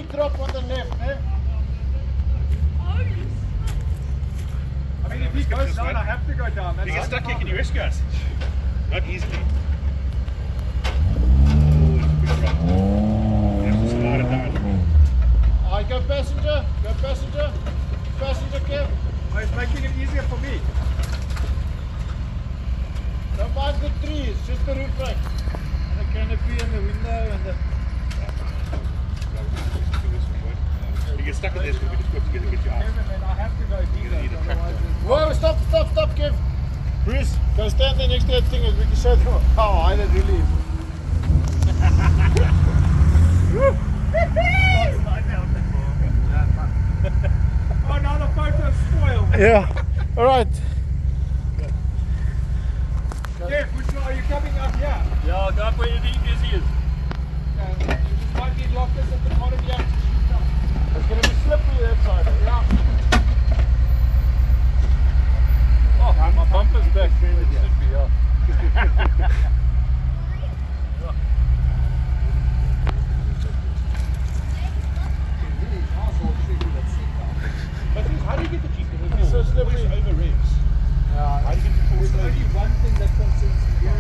Drop on the left, eh? I mean, if he goes down, I have to go down. That's If you get stuck here, can you rescue us? Not easily. You have to slide it down. Alright, go passenger, passenger Kev. Oh, it's making it easier for me. Don't mind the trees, just the roof rack. And the canopy and the window and the... If you get stuck in there, it's going to be difficult to get you out. Kevin, man, I have to go deep. You're going to need a tractor. Whoa, stop, Kev. Bruce, go stand there next to that thing and we can show them how high that really is. Oh, now the photo's spoiled. Yeah, alright. Kev, which one are you coming up here? Yeah, I'll go up where the easy is. You just might need lockers at the bottom here. It's going to be slippery that side. Yeah. Oh, my bumper's back. It should be, yeah. But how do you get the GPS? It's so slippery. Over revs. Yeah, How do you get the full There's slow? only one thing that concerns me here.